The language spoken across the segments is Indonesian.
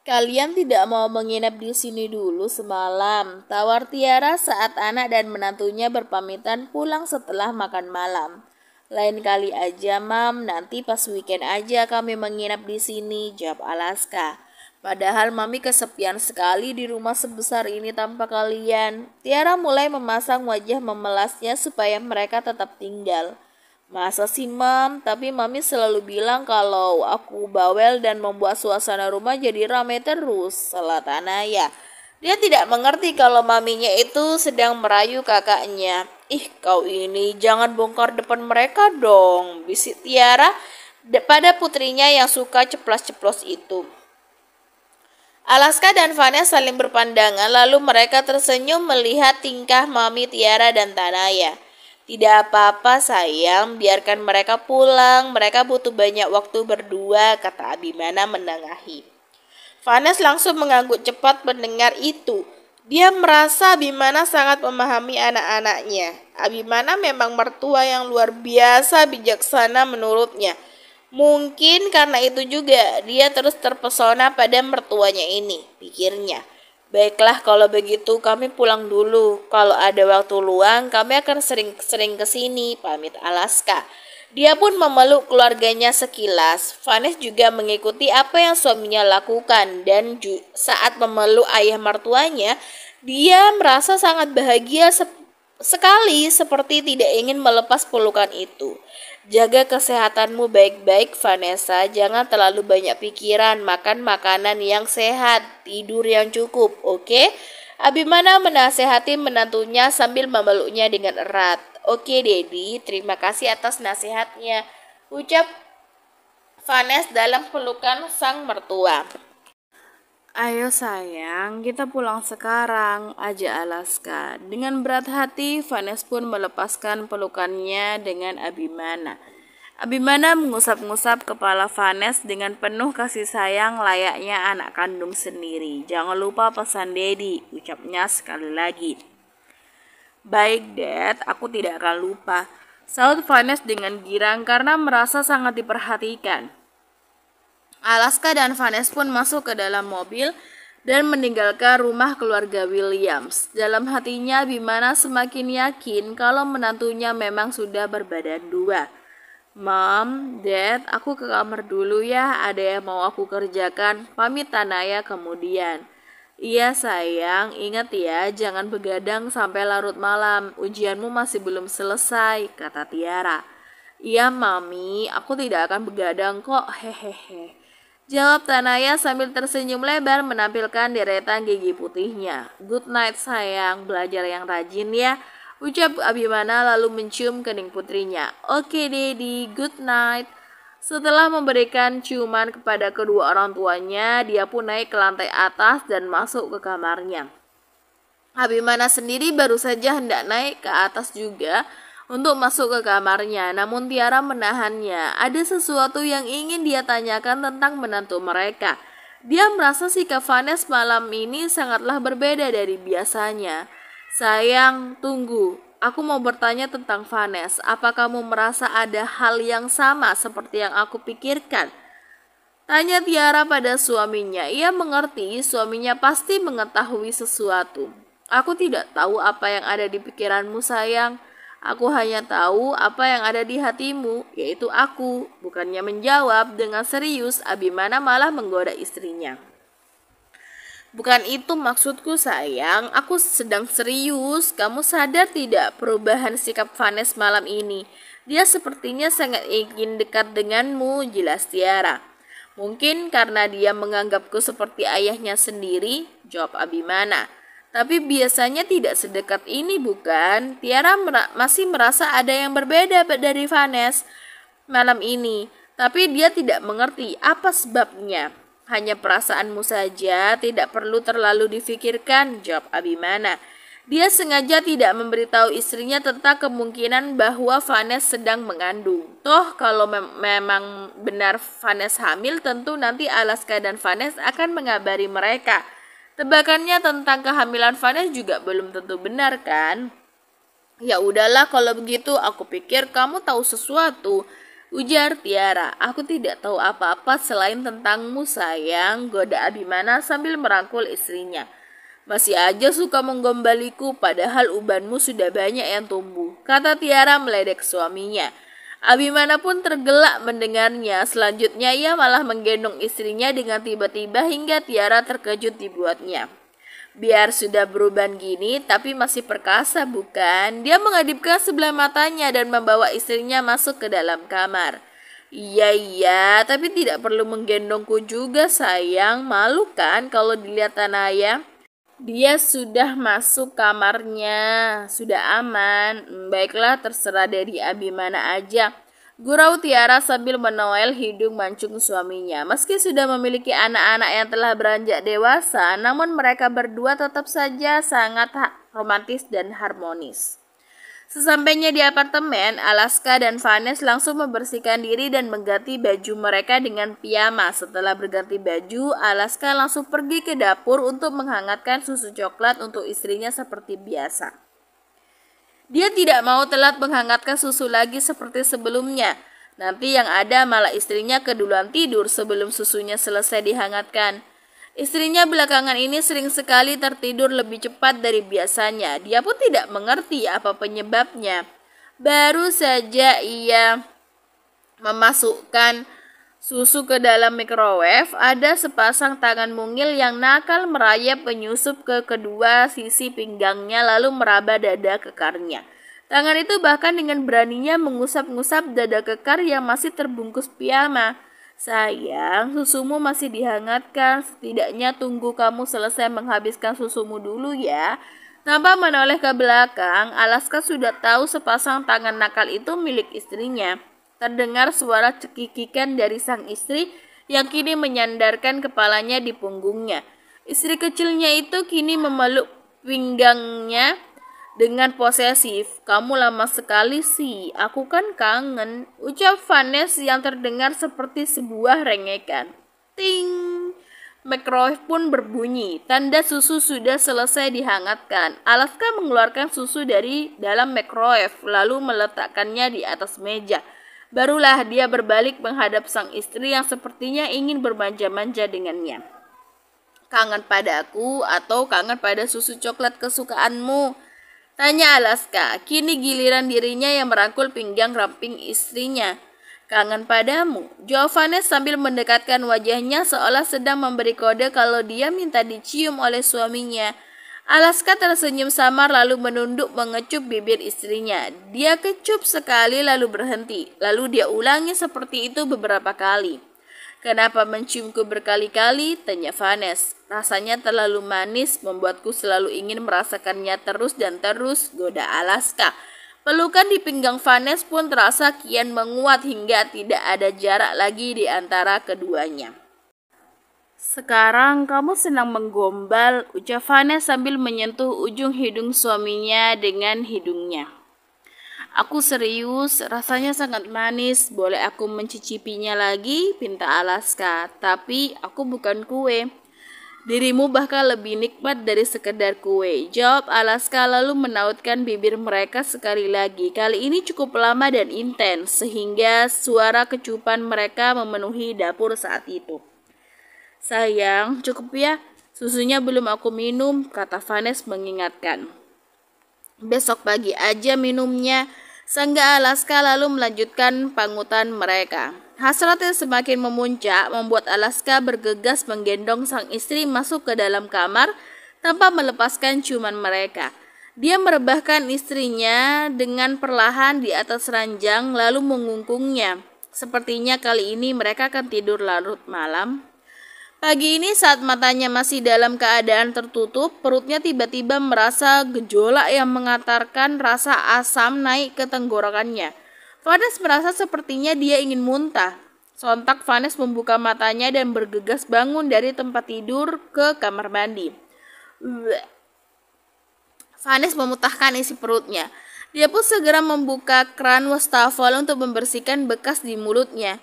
Kalian tidak mau menginap di sini dulu semalam, tawar Tiara saat anak dan menantunya berpamitan pulang setelah makan malam. Lain kali aja, Mam, nanti pas weekend aja kami menginap di sini, jawab Alaska. Padahal Mami kesepian sekali di rumah sebesar ini tanpa kalian. Tiara mulai memasang wajah memelasnya supaya mereka tetap tinggal. Masa sih, Mam? Tapi Mami selalu bilang kalau aku bawel dan membuat suasana rumah jadi ramai terus, salah Tanaya. Dia tidak mengerti kalau maminya itu sedang merayu kakaknya. Ih, kau ini jangan bongkar depan mereka dong, bisik Tiara pada putrinya yang suka ceplos-ceplos itu. Alaska dan Vanessa saling berpandangan lalu mereka tersenyum melihat tingkah Mami Tiara dan Tanaya. Tidak apa-apa sayang, biarkan mereka pulang, mereka butuh banyak waktu berdua, kata Abimana menengahi. Vanessa langsung mengangguk cepat mendengar itu. Dia merasa Abimana sangat memahami anak-anaknya. Abimana memang mertua yang luar biasa bijaksana menurutnya. Mungkin karena itu juga dia terus terpesona pada mertuanya ini, pikirnya. Baiklah kalau begitu kami pulang dulu. Kalau ada waktu luang kami akan sering-sering ke sini, pamit Alaska. Dia pun memeluk keluarganya sekilas. Vanessa juga mengikuti apa yang suaminya lakukan dan saat memeluk ayah mertuanya, dia merasa sangat bahagia sekali seperti tidak ingin melepas pelukan itu. Jaga kesehatanmu baik-baik Vanessa, jangan terlalu banyak pikiran, makan makanan yang sehat, tidur yang cukup, oke? Abimana menasehati menantunya sambil memeluknya dengan erat. Oke Dedi, terima kasih atas nasihatnya, ucap Vanessa dalam pelukan sang mertua. Ayo sayang, kita pulang sekarang, ajak Alaska. Dengan berat hati, Vanessa pun melepaskan pelukannya dengan Abimana. Abimana mengusap-ngusap kepala Vanessa dengan penuh kasih sayang layaknya anak kandung sendiri. Jangan lupa pesan Dedi, ucapnya sekali lagi. Baik Dad, aku tidak akan lupa, saut Vanessa dengan girang karena merasa sangat diperhatikan. Alaska dan Vanessa pun masuk ke dalam mobil dan meninggalkan rumah keluarga Williams. Dalam hatinya Abimana semakin yakin kalau menantunya memang sudah berbadan dua. Mom, Dad, aku ke kamar dulu ya, ada yang mau aku kerjakan, pamit Tanaya kemudian. Iya sayang, ingat ya, jangan begadang sampai larut malam, ujianmu masih belum selesai, kata Tiara. Iya Mami, aku tidak akan begadang kok, hehehe. Jawab Tanaya sambil tersenyum lebar menampilkan deretan gigi putihnya. Good night sayang, belajar yang rajin ya, ucap Abimana lalu mencium kening putrinya. Oke Dedi, good night. Setelah memberikan ciuman kepada kedua orang tuanya, dia pun naik ke lantai atas dan masuk ke kamarnya. Abimana sendiri baru saja hendak naik ke atas juga untuk masuk ke kamarnya, namun Tiara menahannya. Ada sesuatu yang ingin dia tanyakan tentang menantu mereka. Dia merasa sikap Vanessa malam ini sangatlah berbeda dari biasanya. Sayang, tunggu. Aku mau bertanya tentang Vanessa. Apa kamu merasa ada hal yang sama seperti yang aku pikirkan? Tanya Tiara pada suaminya. Ia mengerti suaminya pasti mengetahui sesuatu. Aku tidak tahu apa yang ada di pikiranmu sayang. Aku hanya tahu apa yang ada di hatimu, yaitu aku. Bukannya menjawab dengan serius, Abimana malah menggoda istrinya. Bukan itu maksudku sayang, aku sedang serius. Kamu sadar tidak perubahan sikap Vanessa malam ini? Dia sepertinya sangat ingin dekat denganmu, jelas Tiara. Mungkin karena dia menganggapku seperti ayahnya sendiri, jawab Abimana. Tapi biasanya tidak sedekat ini bukan? Tiara masih merasa ada yang berbeda dari Vanessa malam ini. Tapi dia tidak mengerti apa sebabnya. Hanya perasaanmu saja, tidak perlu terlalu difikirkan, jawab Abimana. Dia sengaja tidak memberitahu istrinya tentang kemungkinan bahwa Vanessa sedang mengandung. Toh kalau memang benar Vanessa hamil, tentu nanti Alaska dan Vanessa akan mengabari mereka. Tebakannya tentang kehamilan Vanessa juga belum tentu benar kan? Ya udahlah kalau begitu, aku pikir kamu tahu sesuatu, Ujar Tiara. Aku tidak tahu apa-apa selain tentangmu sayang, goda Abimana sambil merangkul istrinya. Masih aja suka menggombaliku padahal ubanmu sudah banyak yang tumbuh, kata Tiara meledek suaminya. Abimana pun tergelak mendengarnya. Selanjutnya ia malah menggendong istrinya dengan tiba-tiba hingga Tiara terkejut dibuatnya. Biar sudah beruban gini tapi masih perkasa bukan? Dia mengadipkan sebelah matanya dan membawa istrinya masuk ke dalam kamar. Iya, tapi tidak perlu menggendongku juga sayang. Malu kan kalau dilihat Tanaya? Dia sudah masuk kamarnya, sudah aman. Baiklah, terserah dari Abimana aja. Gurau Tiara sambil menoel hidung mancung suaminya. Meski sudah memiliki anak-anak yang telah beranjak dewasa, namun mereka berdua tetap saja sangat romantis dan harmonis. Sesampainya di apartemen, Alaska dan Vanessa langsung membersihkan diri dan mengganti baju mereka dengan piyama. Setelah berganti baju, Alaska langsung pergi ke dapur untuk menghangatkan susu coklat untuk istrinya seperti biasa. Dia tidak mau telat menghangatkan susu lagi seperti sebelumnya. Nanti yang ada malah istrinya keduluan tidur sebelum susunya selesai dihangatkan. Istrinya belakangan ini sering sekali tertidur lebih cepat dari biasanya. Dia pun tidak mengerti apa penyebabnya. Baru saja ia memasukkan susu ke dalam microwave, ada sepasang tangan mungil yang nakal merayap menyusup ke kedua sisi pinggangnya lalu meraba dada kekarnya. Tangan itu bahkan dengan beraninya mengusap-ngusap dada kekar yang masih terbungkus piyama. Sayang, susumu masih dihangatkan, setidaknya tunggu kamu selesai menghabiskan susumu dulu ya. Tanpa menoleh ke belakang, Alaska sudah tahu sepasang tangan nakal itu milik istrinya. Terdengar suara cekikikan dari sang istri yang kini menyandarkan kepalanya di punggungnya. Istri kecilnya itu kini memeluk pinggangnya dengan posesif. Kamu lama sekali sih, aku kan kangen, ucap Vanessa yang terdengar seperti sebuah rengekan. Ting! Microwave pun berbunyi, tanda susu sudah selesai dihangatkan. Alaska mengeluarkan susu dari dalam microwave lalu meletakkannya di atas meja. Barulah dia berbalik menghadap sang istri yang sepertinya ingin bermanja-manja dengannya. Kangen padaku atau kangen pada susu coklat kesukaanmu? Tanya Alaska. Kini giliran dirinya yang merangkul pinggang ramping istrinya. Kangen padamu? Jawabannya sambil mendekatkan wajahnya seolah sedang memberi kode kalau dia minta dicium oleh suaminya. Alaska tersenyum samar lalu menunduk mengecup bibir istrinya. Dia kecup sekali lalu berhenti. Lalu dia ulangi seperti itu beberapa kali. Kenapa menciumku berkali-kali? Tanya Vanessa. Rasanya terlalu manis, membuatku selalu ingin merasakannya terus dan terus, goda Alaska. Pelukan di pinggang Vanessa pun terasa kian menguat hingga tidak ada jarak lagi di antara keduanya. Sekarang kamu senang menggombal, ucap Vanessa sambil menyentuh ujung hidung suaminya dengan hidungnya. Aku serius, rasanya sangat manis, boleh aku mencicipinya lagi? Pinta Alaska, tapi aku bukan kue. Dirimu bahkan lebih nikmat dari sekedar kue, jawab Alaska lalu menautkan bibir mereka sekali lagi. Kali ini cukup lama dan intens, sehingga suara kecupan mereka memenuhi dapur saat itu. Sayang, cukup ya, susunya belum aku minum, kata Vanessa mengingatkan. Besok pagi aja minumnya, sangga Alaska lalu melanjutkan pangutan mereka. Hasratnya semakin memuncak membuat Alaska bergegas menggendong sang istri masuk ke dalam kamar tanpa melepaskan ciuman mereka. Dia merebahkan istrinya dengan perlahan di atas ranjang lalu mengungkungnya. Sepertinya kali ini mereka akan tidur larut malam. Pagi ini saat matanya masih dalam keadaan tertutup, perutnya tiba-tiba merasa gejolak yang mengantarkan rasa asam naik ke tenggorokannya. Vanessa merasa sepertinya dia ingin muntah. Sontak Vanessa membuka matanya dan bergegas bangun dari tempat tidur ke kamar mandi. Vanessa memutahkan isi perutnya. Dia pun segera membuka kran wastafel untuk membersihkan bekas di mulutnya.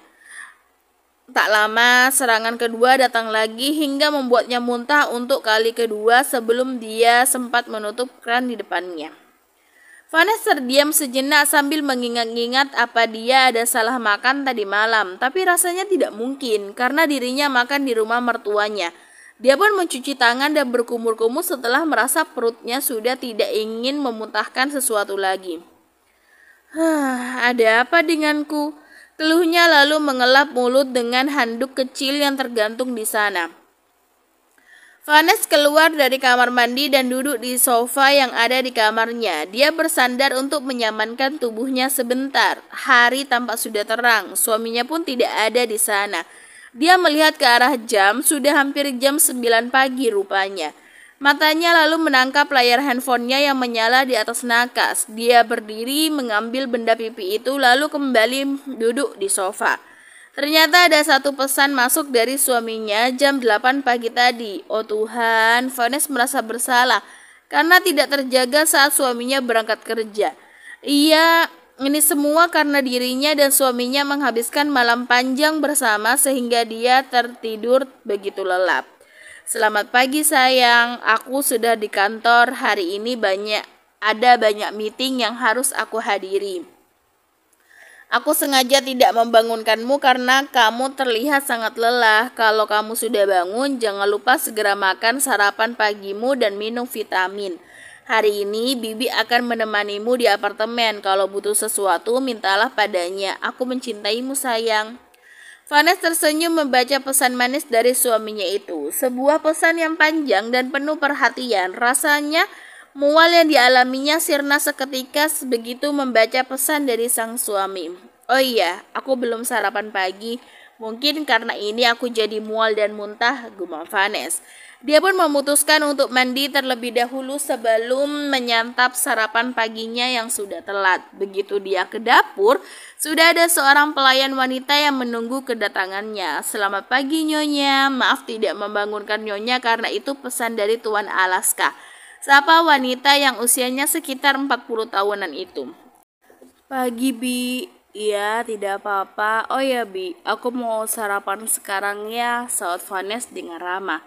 Tak lama, serangan kedua datang lagi hingga membuatnya muntah untuk kali kedua sebelum dia sempat menutup kran di depannya. Vanes terdiam sejenak sambil mengingat-ingat apa dia ada salah makan tadi malam. Tapi rasanya tidak mungkin karena dirinya makan di rumah mertuanya. Dia pun mencuci tangan dan berkumur-kumur setelah merasa perutnya sudah tidak ingin memuntahkan sesuatu lagi. Ada apa denganku? Keluhnya lalu mengelap mulut dengan handuk kecil yang tergantung di sana. Vanes keluar dari kamar mandi dan duduk di sofa yang ada di kamarnya. Dia bersandar untuk menyamankan tubuhnya sebentar. Hari tampak sudah terang, suaminya pun tidak ada di sana. Dia melihat ke arah jam, sudah hampir jam 9 pagi rupanya. Matanya lalu menangkap layar handphonenya yang menyala di atas nakas. Dia berdiri mengambil benda pipi itu lalu kembali duduk di sofa. Ternyata ada satu pesan masuk dari suaminya jam 8 pagi tadi. Oh Tuhan, Vanes merasa bersalah karena tidak terjaga saat suaminya berangkat kerja. Ini semua karena dirinya dan suaminya menghabiskan malam panjang bersama sehingga dia tertidur begitu lelap. Selamat pagi sayang, aku sudah di kantor. Hari ini ada banyak meeting yang harus aku hadiri. Aku sengaja tidak membangunkanmu karena kamu terlihat sangat lelah. Kalau kamu sudah bangun, jangan lupa segera makan sarapan pagimu dan minum vitamin. Hari ini Bibi akan menemanimu di apartemen. Kalau butuh sesuatu, mintalah padanya. Aku mencintaimu sayang. Vanes tersenyum membaca pesan manis dari suaminya itu. Sebuah pesan yang panjang dan penuh perhatian. Rasanya mual yang dialaminya sirna seketika begitu membaca pesan dari sang suami. Oh iya, aku belum sarapan pagi. Mungkin karena ini aku jadi mual dan muntah, gumam Vanes. Dia pun memutuskan untuk mandi terlebih dahulu sebelum menyantap sarapan paginya yang sudah telat. Begitu dia ke dapur, sudah ada seorang pelayan wanita yang menunggu kedatangannya. Selamat pagi Nyonya, maaf tidak membangunkan Nyonya karena itu pesan dari Tuan Alaska. Sapa wanita yang usianya sekitar 40 tahunan itu. Pagi Bi, iya tidak apa-apa. Oh ya Bi, aku mau sarapan sekarang ya, saut Vanes dengan ramah.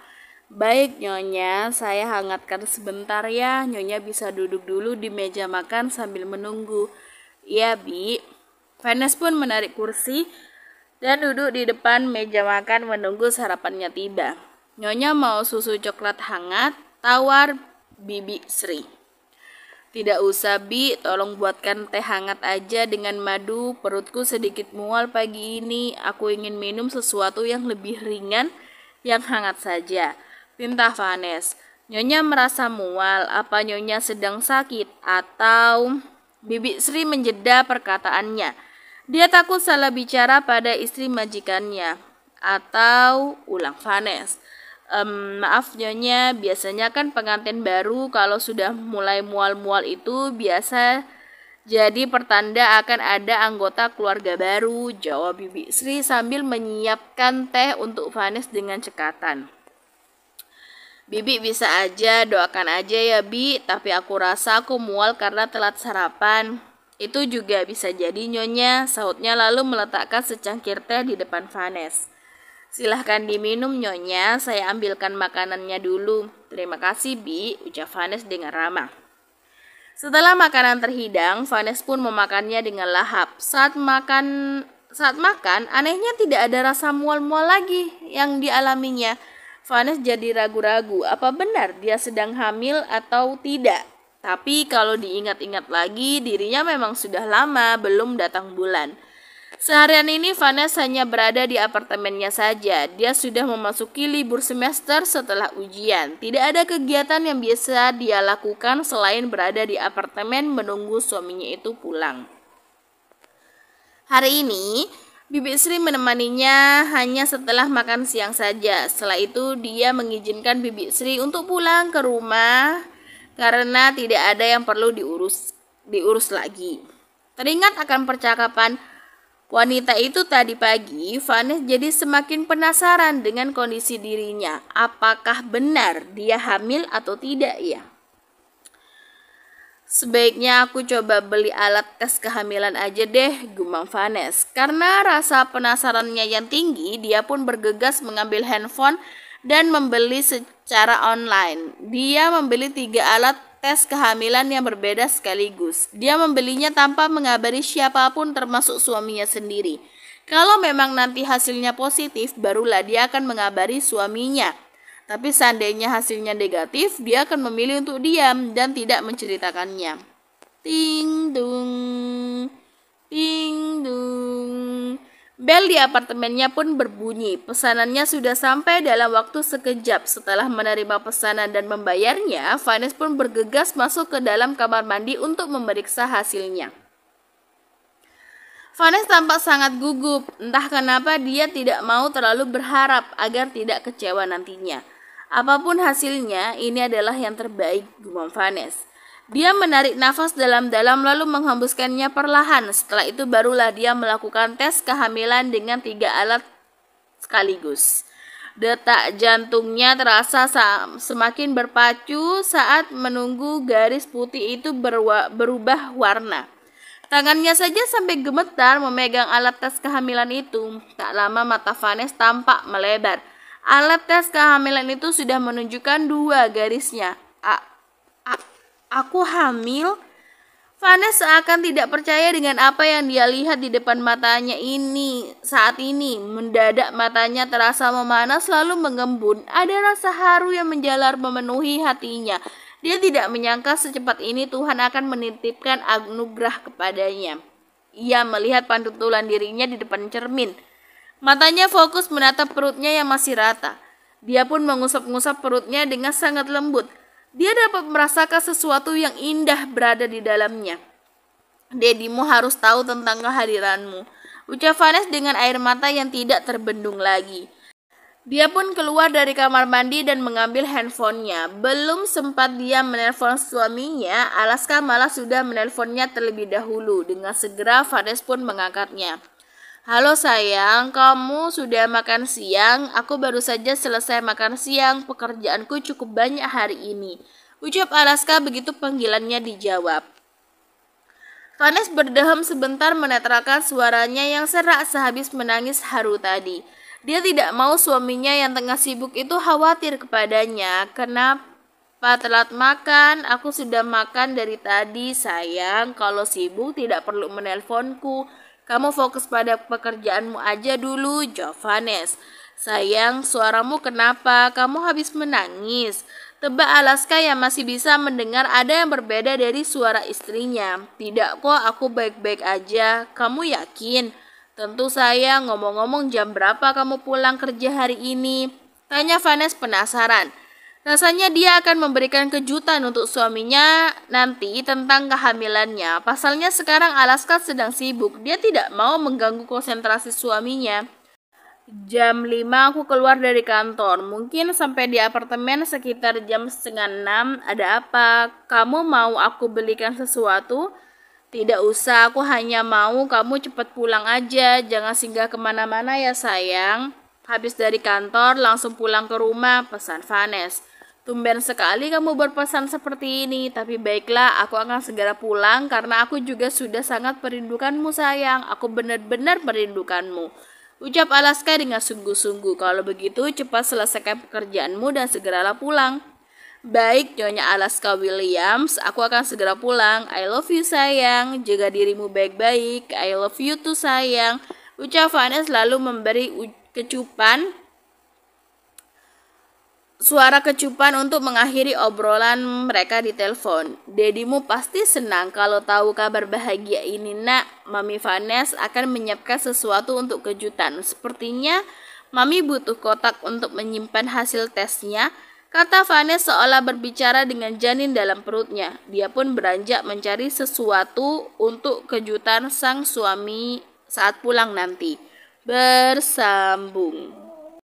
Baik Nyonya, saya hangatkan sebentar ya. Nyonya bisa duduk dulu di meja makan sambil menunggu. Iya Bi. Vanes pun menarik kursi dan duduk di depan meja makan menunggu sarapannya tiba. Nyonya mau susu coklat hangat, tawar Bibi Sri. Tidak usah Bi, tolong buatkan teh hangat aja dengan madu. Perutku sedikit mual pagi ini. Aku ingin minum sesuatu yang lebih ringan, yang hangat saja. Pinta Vanes. Nyonya merasa mual, apa Nyonya sedang sakit atau... Bibi Sri menjeda perkataannya. Dia takut salah bicara pada istri majikannya. Atau ulang Vanes. Maaf Nyonya, biasanya kan pengantin baru kalau sudah mulai mual-mual itu biasa jadi pertanda akan ada anggota keluarga baru, jawab Bibi Sri sambil menyiapkan teh untuk Vanes dengan cekatan. Bibi bisa aja, doakan aja ya Bi, tapi aku rasa aku mual karena telat sarapan. Itu juga bisa jadi Nyonya, sautnya lalu meletakkan secangkir teh di depan Vanes. Silahkan diminum Nyonya, saya ambilkan makanannya dulu. Terima kasih Bi, ucap Vanes dengan ramah. Setelah makanan terhidang, Vanes pun memakannya dengan lahap. Saat makan, anehnya tidak ada rasa mual-mual lagi yang dialaminya. Vanes jadi ragu-ragu, apa benar dia sedang hamil atau tidak. Tapi kalau diingat-ingat lagi, dirinya memang sudah lama belum datang bulan. Seharian ini Vanes hanya berada di apartemennya saja. Dia sudah memasuki libur semester setelah ujian. Tidak ada kegiatan yang biasa dia lakukan selain berada di apartemen menunggu suaminya itu pulang. Hari ini Bibi Sri menemaninya hanya setelah makan siang saja. Setelah itu dia mengizinkan Bibi Sri untuk pulang ke rumah karena tidak ada yang perlu diurus lagi. Teringat akan percakapan wanita itu tadi pagi, Vanes jadi semakin penasaran dengan kondisi dirinya. Apakah benar dia hamil atau tidak ya? Sebaiknya aku coba beli alat tes kehamilan aja deh, gumam Vanes. Karena rasa penasarannya yang tinggi, dia pun bergegas mengambil handphone dan membeli secara online. Dia membeli 3 alat tes kehamilan yang berbeda sekaligus. Dia membelinya tanpa mengabari siapapun termasuk suaminya sendiri. Kalau memang nanti hasilnya positif, barulah dia akan mengabari suaminya. Tapi seandainya hasilnya negatif, dia akan memilih untuk diam dan tidak menceritakannya. Ting dung, ting dung. Bel di apartemennya pun berbunyi. Pesanannya sudah sampai dalam waktu sekejap. Setelah menerima pesanan dan membayarnya, Vanessa pun bergegas masuk ke dalam kamar mandi untuk memeriksa hasilnya. Vanessa tampak sangat gugup. Entah kenapa dia tidak mau terlalu berharap agar tidak kecewa nantinya. Apapun hasilnya, ini adalah yang terbaik, gumam Vanessa. Dia menarik nafas dalam-dalam lalu menghembuskannya perlahan. Setelah itu barulah dia melakukan tes kehamilan dengan 3 alat sekaligus. Detak jantungnya terasa semakin berpacu saat menunggu garis putih itu berubah warna. Tangannya saja sampai gemetar memegang alat tes kehamilan itu. Tak lama mata Vanessa tampak melebar. Alat tes kehamilan itu sudah menunjukkan 2 garisnya. Aku hamil? Vanessa seakan tidak percaya dengan apa yang dia lihat di depan matanya saat ini. Mendadak matanya terasa memanas lalu mengembun. Ada rasa haru yang menjalar memenuhi hatinya. Dia tidak menyangka secepat ini Tuhan akan menitipkan anugerah kepadanya. Ia melihat pantulan dirinya di depan cermin. Matanya fokus menatap perutnya yang masih rata. Dia pun mengusap-ngusap perutnya dengan sangat lembut. Dia dapat merasakan sesuatu yang indah berada di dalamnya. Dedimu harus tahu tentang kehadiranmu, ucap Vanessa dengan air mata yang tidak terbendung lagi. Dia pun keluar dari kamar mandi dan mengambil handphonenya. Belum sempat dia menelpon suaminya, Alaska malah sudah menelponnya terlebih dahulu. Dengan segera Vanessa pun mengangkatnya. Halo sayang, kamu sudah makan siang? Aku baru saja selesai makan siang, pekerjaanku cukup banyak hari ini, ucap Alaska begitu panggilannya dijawab. Vanessa berdehem sebentar menetralkan suaranya yang serak sehabis menangis haru tadi. Dia tidak mau suaminya yang tengah sibuk itu khawatir kepadanya. Kenapa telat makan? Aku sudah makan dari tadi sayang. Kalau sibuk tidak perlu menelponku. Kamu fokus pada pekerjaanmu aja dulu, jawab Vanessa. Sayang, suaramu kenapa? Kamu habis menangis. Tebak Alaska yang masih bisa mendengar ada yang berbeda dari suara istrinya. Tidak kok, aku baik-baik aja. Kamu yakin? Tentu sayang, ngomong-ngomong jam berapa kamu pulang kerja hari ini? Tanya Vanessa penasaran. Rasanya dia akan memberikan kejutan untuk suaminya nanti tentang kehamilannya. Pasalnya sekarang Alaska sedang sibuk. Dia tidak mau mengganggu konsentrasi suaminya. Jam 5 aku keluar dari kantor. Mungkin sampai di apartemen sekitar jam 5:30. Ada apa? Kamu mau aku belikan sesuatu? Tidak usah, aku hanya mau kamu cepat pulang aja. Jangan singgah kemana-mana ya sayang. Habis dari kantor langsung pulang ke rumah, pesan Vanessa. Tumben sekali kamu berpesan seperti ini. Tapi baiklah, aku akan segera pulang karena aku juga sudah sangat merindukanmu sayang. Aku benar-benar merindukanmu, ucap Alaska dengan sungguh-sungguh. Kalau begitu cepat selesaikan pekerjaanmu dan segeralah pulang. Baik, Nyonya Alaska Williams, aku akan segera pulang. I love you sayang, jaga dirimu baik-baik. I love you too sayang, ucap Vanessa lalu memberi suara kecupan untuk mengakhiri obrolan mereka di telepon. Dedimu pasti senang kalau tahu kabar bahagia ini nak. Mami Vanessa akan menyiapkan sesuatu untuk kejutan. Sepertinya Mami butuh kotak untuk menyimpan hasil tesnya, kata Vanessa seolah berbicara dengan janin dalam perutnya. Dia pun beranjak mencari sesuatu untuk kejutan sang suami saat pulang nanti. Bersambung.